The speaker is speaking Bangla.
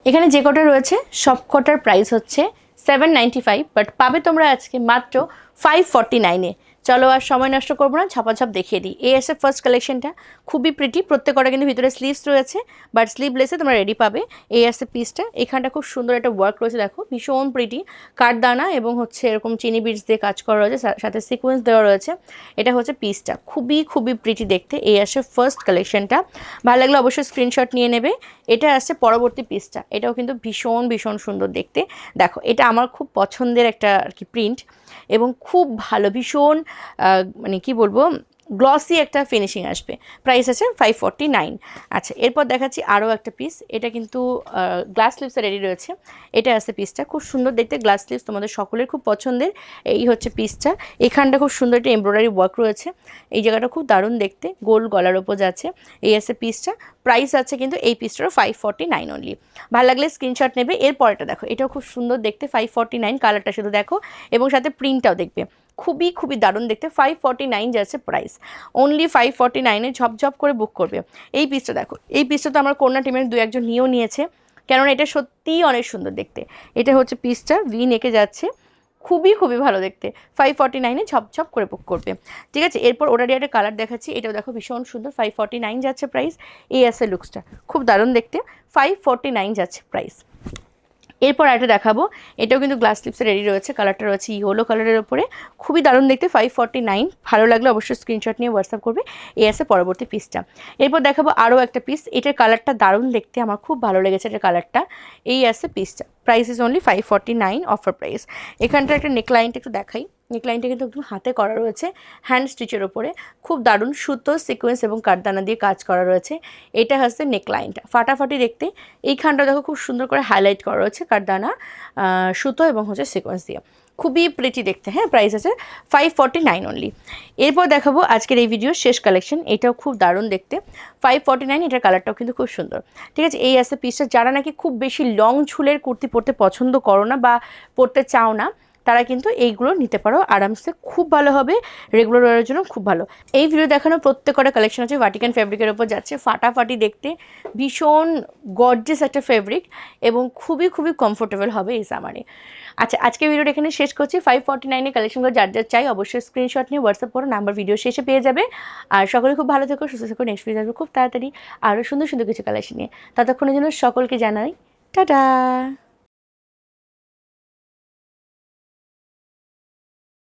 এখানে যে কটা রয়েছে সব কটার প্রাইস হচ্ছে 795, বাট পাবে তোমরা আজকে মাত্র 549-এ। চলো আর সময় নষ্ট করবো না, ঝাপাঝাপ দেখিয়ে দিই। এই এসে ফার্স্ট কালেকশনটা খুবই প্রিটি, প্রত্যেকটা কিন্তু ভিতরে স্লিভস রয়েছে, বাট স্লিভলেসে তোমরা রেডি পাবে। এই আসে পিসটা, এখানটা খুব সুন্দর একটা ওয়ার্ক রয়েছে, দেখো ভীষণ প্রিটি, কাঠদানা এবং হচ্ছে এরকম চিনি বিটস দিয়ে কাজ করা রয়েছে, সাথে সিকোয়েন্স দেওয়া রয়েছে। এটা হচ্ছে পিসটা, খুবই প্রিটি দেখতে। এই আসে ফার্স্ট কালেকশনটা, ভালো লাগলে অবশ্যই স্ক্রিনশট নিয়ে নেবে। এটা আসছে পরবর্তী পিসটা, এটাও কিন্তু ভীষণ সুন্দর দেখতে। দেখো এটা আমার খুব পছন্দের একটা আর কি প্রিন্ট, এবং খুব ভালো, ভীষণ মানে কি বলবো, গ্লসি একটা ফিনিশিং আসবে। প্রাইস আছে 549। আচ্ছা, এরপর দেখাচ্ছি আরও একটা পিস। এটা কিন্তু গ্লাস স্লিভসে রেডি রয়েছে। এটা আছে পিসটা, খুব সুন্দর দেখতে, গ্লাস স্লিভস তোমাদের সকলের খুব পছন্দের। এই হচ্ছে পিসটা, এখানটা খুব সুন্দর একটা এমব্রয়ডারি ওয়ার্ক রয়েছে, এই জায়গাটা খুব দারুণ দেখতে, গোল গলার ওপর যাচ্ছে। এই আছে পিসটা, প্রাইস আছে কিন্তু এই পিসটারও 549 অনলি। ভালো লাগলে স্ক্রিনশট নেবে। এরপরটা দেখো, এটাও খুব সুন্দর দেখতে, 549, কালারটা শুধু দেখো এবং সাথে প্রিন্টটাও দেখবে, খুবই দারুণ দেখতে। 549 যাচ্ছে প্রাইস, অনলি 549-এ ঝপঝপ করে বুক করবে। এই পিসটা দেখো, এই পিসটা তো আমার কন্যা টিমের দু একজন নিয়েও নিয়েছে, কেননা এটা সত্যিই অনেক সুন্দর দেখতে। এটা হচ্ছে পিসটা, ভি নেকে যাচ্ছে, খুবই ভালো দেখতে। 549-এ ঝপঝপ করে বুক করবে, ঠিক আছে। এরপর ওটারই একটা কালার দেখাচ্ছি, এটাও দেখো ভীষণ সুন্দর, 549 যাচ্ছে প্রাইস। এই আছে লুকসটা, খুব দারুণ দেখতে, 549 যাচ্ছে প্রাইস। এরপর একটা দেখাবো, এটাও কিন্তু গ্লাস স্লিপসে রেডি রয়েছে, কালারটা রয়েছে ইয়েলো কালারের ওপরে, খুবই দারুণ দেখতে, 549। ভালো লাগলে অবশ্যই স্ক্রিনশট নিয়ে হোয়াটসঅ্যাপ করবে। এই আছে পরবর্তী পিসটা। এরপর দেখাবো আরও একটা পিস, এটার কালারটা দারুণ দেখতে, আমার খুব ভালো লেগেছে এটার কালারটা। এই আছে পিসটা, price is only 549, offer price. এখানটা একটা নেকলাইনটা একটু দেখাই, নেকলাইনটা কিন্তু একদম হাতে করা রয়েছে, হ্যান্ড স্টিচের ওপরে, খুব দারুণ সুতো, সিকোয়েন্স এবং কাঠদানা দিয়ে কাজ করা রয়েছে। এটা হচ্ছে নেকলাইনটা, ফাটাফাটি দেখতে। এইখানটা দেখো খুব সুন্দর করে হাইলাইট করা রয়েছে কাঠদানা, সুতো এবং হচ্ছে সিকোয়েন্স দিয়ে, খুবই প্রিটি দেখতে। হ্যাঁ, প্রাইস আছে 549 অনলি। এরপর দেখাবো আজকের এই ভিডিওর শেষ কালেকশন, এটাও খুব দারুণ দেখতে, 549। এটার কালারটাও কিন্তু খুব সুন্দর, ঠিক আছে। এই আছে পিসটা, যারা নাকি খুব বেশি লং ঝুলের কুর্তি পরতে পছন্দ করো না বা পরতে চাও না, তারা কিন্তু এইগুলো নিতে পারো আরামসে, খুব ভালো হবে, রেগুলার ওয়ারের জন্য খুব ভালো। এই ভিডিও দেখানো প্রত্যেকটা কালেকশন হচ্ছে ভাটিকান ফেব্রিকের ওপর যাচ্ছে, ফাটাফাটি দেখতে, ভীষণ গর্জিয়াস একটা ফেব্রিক, এবং খুবই কমফোর্টেবল হবে এই সামারে। আচ্ছা, আজকে ভিডিওটা এখানে শেষ করছি। 549-এর কালেকশনগুলো যার চাই অবশ্যই স্ক্রিনশট নিয়ে হোয়াটসঅ্যাপ করো, নাম্বার ভিডিও শেষে পেয়ে যাবে। আর সকলে খুব ভালো থেকো, সুস্থ থেকো, নেক্সট ভিডিও আসবে খুব তাড়াতাড়ি আরও সুন্দর কিছু কালেকশন নিয়ে। ততক্ষণের জন্য সকলকে জানাই টাটা।